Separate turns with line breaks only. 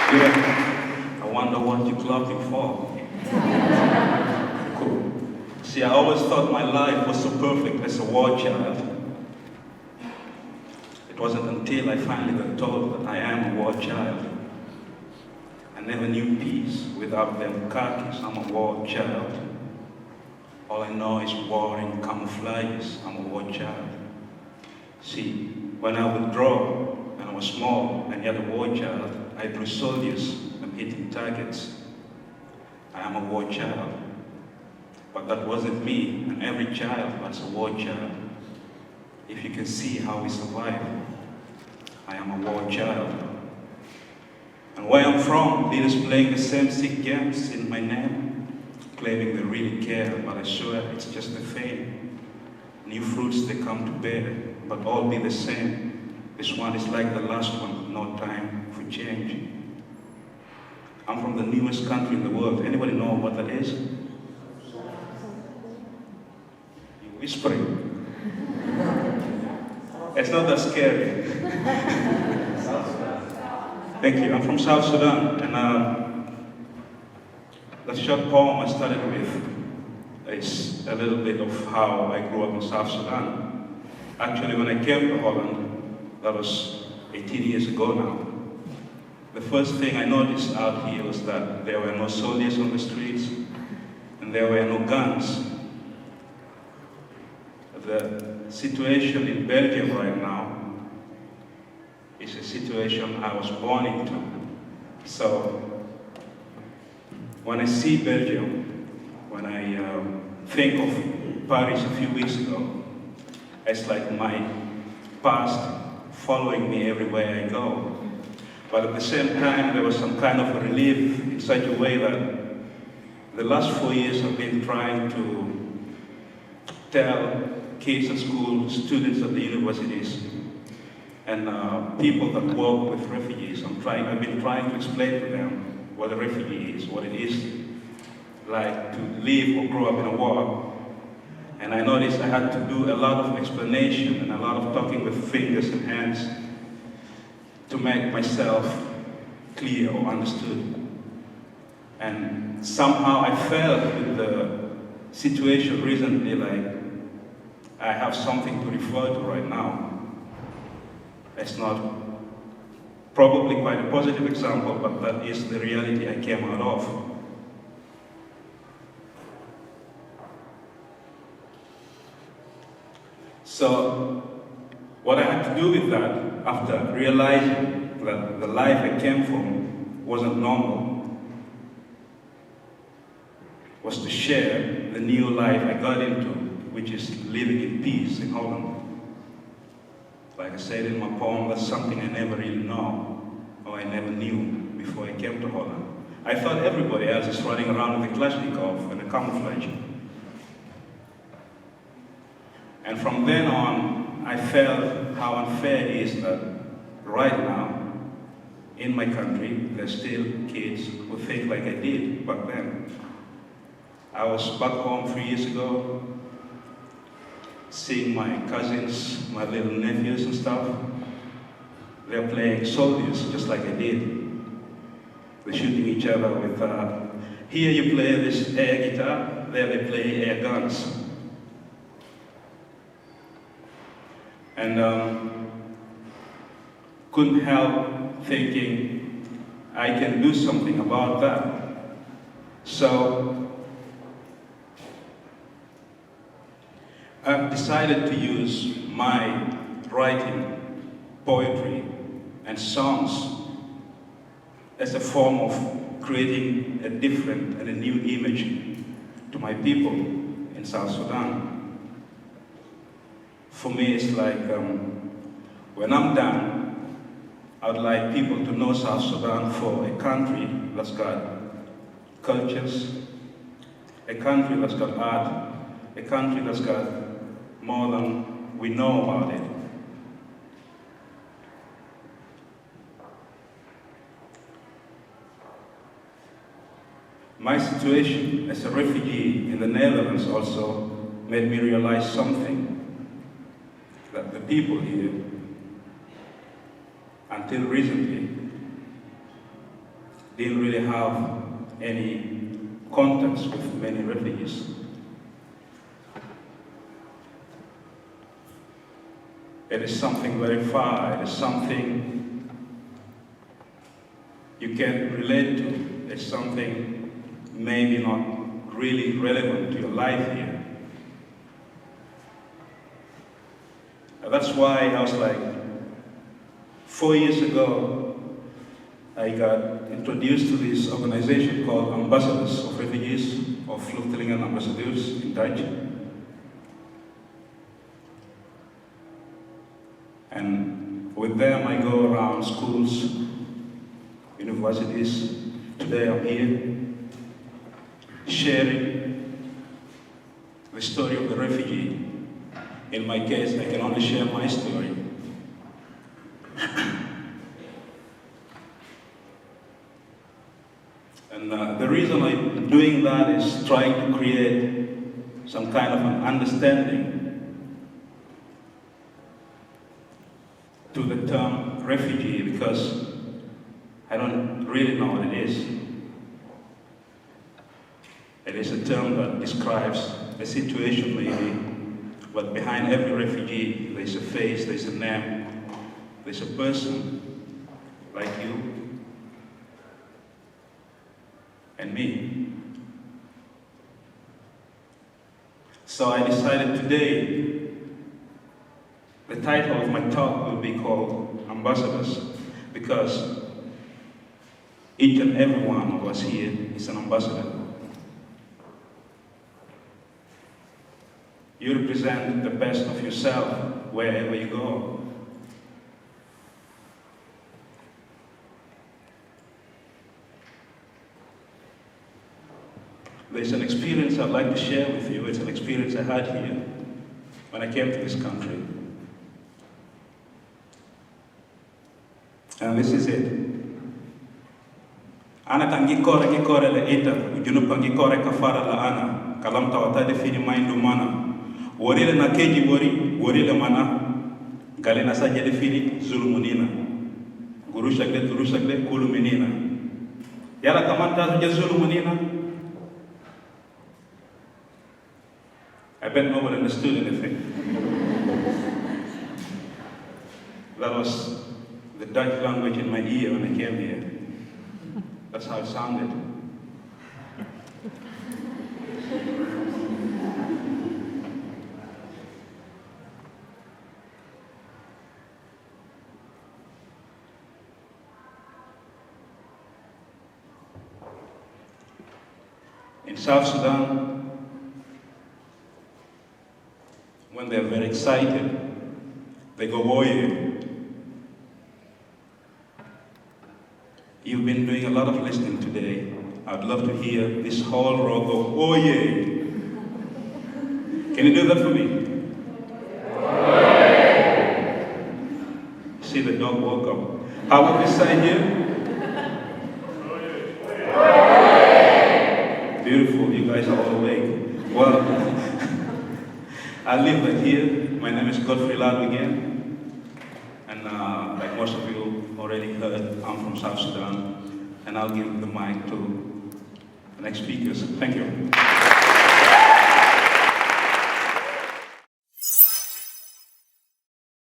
Yeah, I wonder what you clapping for. Cool. See, I always thought my life was so perfect as a war child. It wasn't until I finally got told that I am a war child. I never knew peace without them khakis. I'm a war child. All I know is war in camouflages. I'm a war child. See, when I would draw, when I was small and yet a war child, I drew soldiers and hitting targets. I am a war child. But that wasn't me, and every child was a war child. If you can see how we survive, I am a war child. And where I'm from, leaders playing the same sick games in my name, claiming they really care, but I swear it's just a fame. New fruits they come to bear, but all be the same. This one is like the last one, no time for change. I'm from the newest country in the world. Anybody know what that is? You're whispering. It's not that scary. Thank you. I'm from South Sudan, and the short poem I started with is a little bit of how I grew up in South Sudan. Actually, when I came to Holland, that was 18 years ago now, the first thing I noticed out here was that there were no soldiers on the streets, and there were no guns. The situation in Belgium right now is a situation I was born into. So when I see Belgium, when I think of Paris a few weeks ago, it's like my past following me everywhere I go. But at the same time, there was some kind of a relief in such a way that the last 4 years I've been trying to tell kids at school, students at the universities, and people that work with refugees. I've been trying to explain to them what a refugee is, what it is like to live or grow up in a war. And I noticed I had to do a lot of explanation and a lot of talking with fingers and hands to make myself clear or understood. And somehow I felt with the situation recently like I have something to refer to right now. It's not probably quite a positive example, but that is the reality I came out of. So, what I had to do with that, after realizing that the life I came from wasn't normal, was to share the new life I got into, which is living in peace in Holland. Like I said in my poem, that's something I never really know, or I never knew before I came to Holland. I thought everybody else is running around with a Kalashnikov and a camouflage. And from then on, I felt how unfair it is that right now, in my country, there's still kids who think like I did back then. I was back home 3 years ago, seeing my cousins, my little nephews and stuff. They're playing soldiers just like I did. They're shooting each other with, here you play this air guitar, there they play air guns. And couldn't help thinking I can do something about that. So I've decided to use my writing, poetry, and songs as a form of creating a different and a new image to my people in South Sudan. For me, it's like when I'm done, I'd like people to know South Sudan for a country that's got cultures, a country that's got art, a country that's got more than we know about it. My situation as a refugee in the Netherlands also made me realize something, that the people here, until recently, didn't really have any contacts with many refugees. It is something very far, it is something you can relate to, it's something maybe not really relevant to your life here. And that's why I was like, 4 years ago, I got introduced to this organization called Ambassadors of Refugees, or Vluchtelingen Ambassadeurs in Dutch. And with them I go around schools, universities. Today I'm here, sharing the story of the refugee. In my case, I can only share my story. And the reason I'm doing that is trying to create some kind of an understanding to the term refugee, because I don't really know what it is. It is a term that describes a situation maybe, but behind every refugee there's a face, there's a name, there's a person like you and me. So I decided today the title of my talk will be called Ambassadors, because each and every one of us here is an ambassador. You represent the best of yourself wherever you go. There's an experience I'd like to share with you. It's an experience I had here when I came to this country. And this is it. Ana tangi kore le ita, ujunu pangi kore kafara la ana, kalam tawata defini maindu mana. Worile na keji worile mana, gale na sanje defini zulumunina. Gurushagle kuluminina. Yala kamanta zuje zulumunina. I bet nobody understood anything. That was the Dutch language in my ear when I came here. That's how it sounded. In South Sudan, when they're very excited, they go oye. You've been doing a lot of listening today. I'd love to hear this whole row go, oh yeah. Can you do that for me? Oh yeah. See, the dog woke up. How about this side here? Oh yeah. Beautiful, you guys are all awake. Well, I'll leave that here. My name is Godfrey Lado again. And like most of you already heard, I'm from South Sudan, and I'll give the mic to the next speakers. Thank you.